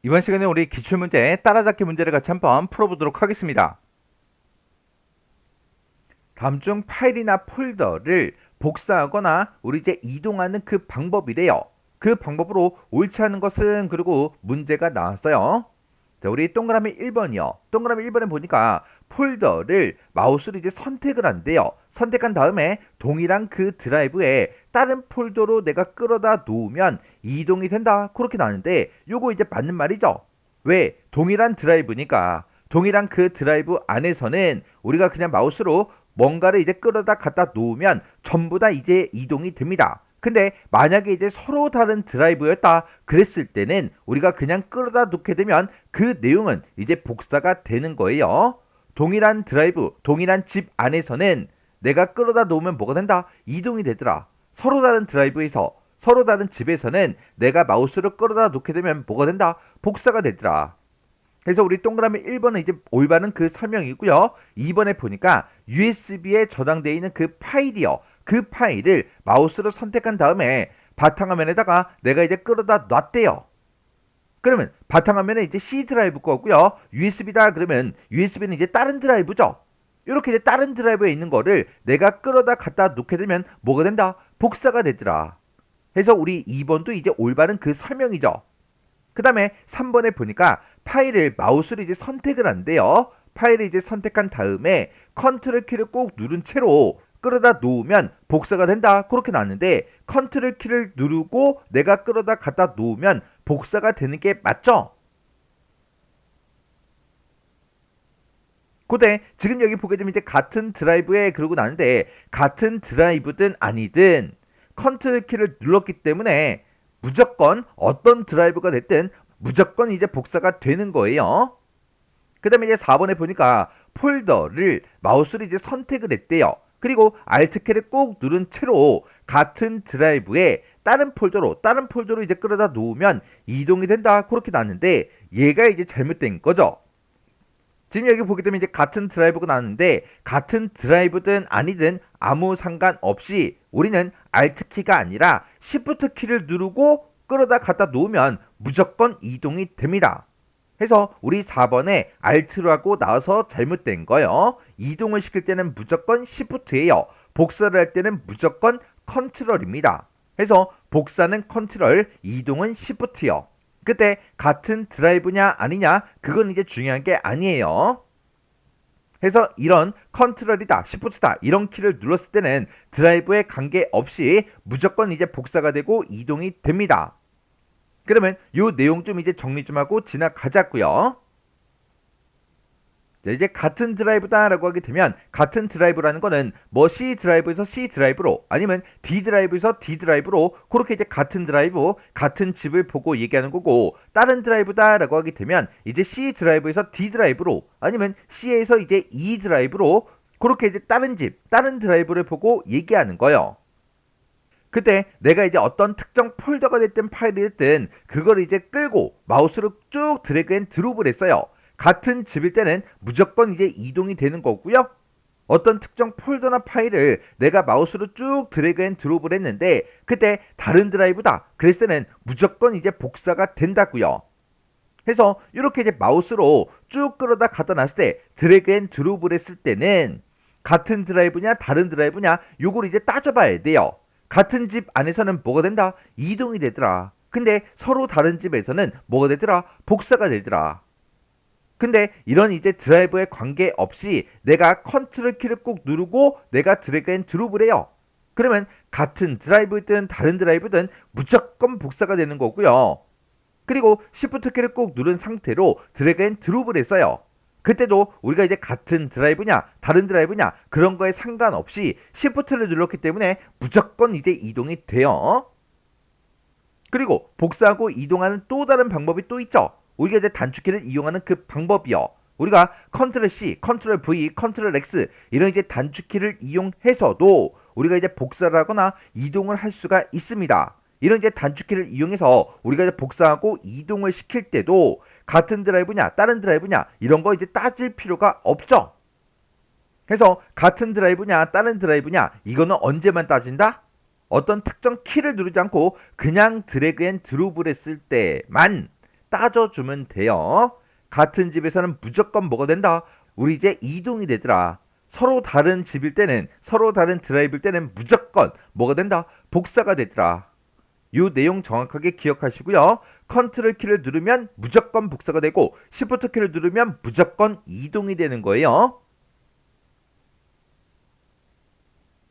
이번 시간에 우리 기출문제 따라잡기 문제를 같이 한번 풀어보도록 하겠습니다. 다음 중 파일이나 폴더를 복사하거나 우리 이제 이동하는 그 방법이래요. 그 방법으로 옳지 않은 것은 그리고 문제가 나왔어요. 자, 우리 동그라미 1번이요. 동그라미 1번에 보니까 폴더를 마우스로 이제 선택을 한대요. 선택한 다음에 동일한 그 드라이브에 다른 폴더로 내가 끌어다 놓으면 이동이 된다. 그렇게 나왔는데 요거 이제 맞는 말이죠. 왜? 동일한 드라이브니까. 동일한 그 드라이브 안에서는 우리가 그냥 마우스로 뭔가를 이제 끌어다 갖다 놓으면 전부 다 이제 이동이 됩니다. 근데 만약에 이제 서로 다른 드라이브였다 그랬을 때는 우리가 그냥 끌어다 놓게 되면 그 내용은 이제 복사가 되는 거예요. 동일한 드라이브, 동일한 집 안에서는 내가 끌어다 놓으면 뭐가 된다? 이동이 되더라. 서로 다른 드라이브에서, 서로 다른 집에서는 내가 마우스를 끌어다 놓게 되면 뭐가 된다? 복사가 되더라. 그래서 우리 동그라미 1번은 이제 올바른 그 설명이고요. 2번에 보니까 USB에 저장되어 있는 그 파일이요. 그 파일을 마우스로 선택한 다음에 바탕화면에다가 내가 이제 끌어다 놨대요. 그러면 바탕화면에 이제 C 드라이브 거고요. USB다 그러면 USB는 이제 다른 드라이브죠. 이렇게 이제 다른 드라이브에 있는 거를 내가 끌어다 갖다 놓게 되면 뭐가 된다? 복사가 되더라. 그래서 우리 2번도 이제 올바른 그 설명이죠. 그 다음에 3번에 보니까 파일을 마우스로 이제 선택을 한대요. 파일을 이제 선택한 다음에 컨트롤 키를 꼭 누른 채로 끌어다 놓으면 복사가 된다. 그렇게 나왔는데 컨트롤 키를 누르고 내가 끌어다 갖다 놓으면 복사가 되는 게 맞죠? 그때 지금 여기 보게 되면 이제 같은 드라이브에 그러고 나는데 같은 드라이브든 아니든 컨트롤 키를 눌렀기 때문에 무조건 어떤 드라이브가 됐든 무조건 이제 복사가 되는 거예요. 그 다음에 이제 4번에 보니까 폴더를 마우스로 이제 선택을 했대요. 그리고 Alt키를 꼭 누른 채로 같은 드라이브에 다른 폴더로 이제 끌어다 놓으면 이동이 된다. 그렇게 나왔는데 얘가 이제 잘못된 거죠. 지금 여기 보게 되면 이제 같은 드라이브가 나왔는데 같은 드라이브든 아니든 아무 상관없이 우리는 Alt키가 아니라 Shift키를 누르고 끌어다 갖다 놓으면 무조건 이동이 됩니다. 해서 우리 4번에 Alt라고 나와서 잘못된 거예요. 이동을 시킬 때는 무조건 Shift예요. 복사를 할 때는 무조건 컨트롤입니다. 해서 복사는 컨트롤, 이동은 Shift요. 그때 같은 드라이브냐 아니냐 그건 이제 중요한 게 아니에요. 해서 이런 컨트롤이다, 시프트다 이런 키를 눌렀을 때는 드라이브에 관계없이 무조건 이제 복사가 되고 이동이 됩니다. 그러면 요 내용 좀 이제 정리 좀 하고 지나가자고요. 자, 이제 같은 드라이브다라고 하게 되면 같은 드라이브라는 거는 뭐 C 드라이브에서 C 드라이브로 아니면 D 드라이브에서 D 드라이브로 그렇게 이제 같은 드라이브, 같은 집을 보고 얘기하는 거고 다른 드라이브다라고 하게 되면 이제 C 드라이브에서 D 드라이브로 아니면 C에서 이제 E 드라이브로 그렇게 이제 다른 집, 다른 드라이브를 보고 얘기하는 거예요. 그때 내가 이제 어떤 특정 폴더가 됐든 파일이 됐든 그걸 이제 끌고 마우스로 쭉 드래그 앤 드롭을 했어요. 같은 집일 때는 무조건 이제 이동이 되는 거고요. 어떤 특정 폴더나 파일을 내가 마우스로 쭉 드래그 앤 드롭을 했는데 그때 다른 드라이브다 그랬을 때는 무조건 이제 복사가 된다고요. 해서 이렇게 이제 마우스로 쭉 끌어다 갖다 놨을 때 드래그 앤 드롭을 했을 때는 같은 드라이브냐 다른 드라이브냐 요걸 이제 따져봐야 돼요. 같은 집 안에서는 뭐가 된다? 이동이 되더라. 근데 서로 다른 집에서는 뭐가 되더라? 복사가 되더라. 근데 이런 이제 드라이브에 관계없이 내가 컨트롤 키를 꼭 누르고 내가 드래그 앤 드롭을 해요. 그러면 같은 드라이브든 다른 드라이브든 무조건 복사가 되는 거고요. 그리고 시프트 키를 꼭 누른 상태로 드래그 앤 드롭을 했어요. 그때도 우리가 이제 같은 드라이브냐 다른 드라이브냐 그런 거에 상관없이 시프트를 눌렀기 때문에 무조건 이제 이동이 돼요. 그리고 복사하고 이동하는 또 다른 방법이 또 있죠. 우리가 이제 단축키를 이용하는 그 방법이요. 우리가 컨트롤 C, 컨트롤 V, 컨트롤 X 이런 이제 단축키를 이용해서도 우리가 이제 복사를 하거나 이동을 할 수가 있습니다. 이런 이제 단축키를 이용해서 우리가 이제 복사하고 이동을 시킬 때도 같은 드라이브냐 다른 드라이브냐 이런 거 이제 따질 필요가 없죠. 그래서 같은 드라이브냐 다른 드라이브냐 이거는 언제만 따진다? 어떤 특정 키를 누르지 않고 그냥 드래그 앤 드롭을 했을 때만 따져주면 돼요. 같은 집에서는 무조건 뭐가 된다? 우리 이제 이동이 되더라. 서로 다른 집일 때는, 서로 다른 드라이브일 때는 무조건 뭐가 된다? 복사가 되더라. 요 내용 정확하게 기억하시고요. 컨트롤 키를 누르면 무조건 복사가 되고 시프트 키를 누르면 무조건 이동이 되는 거예요.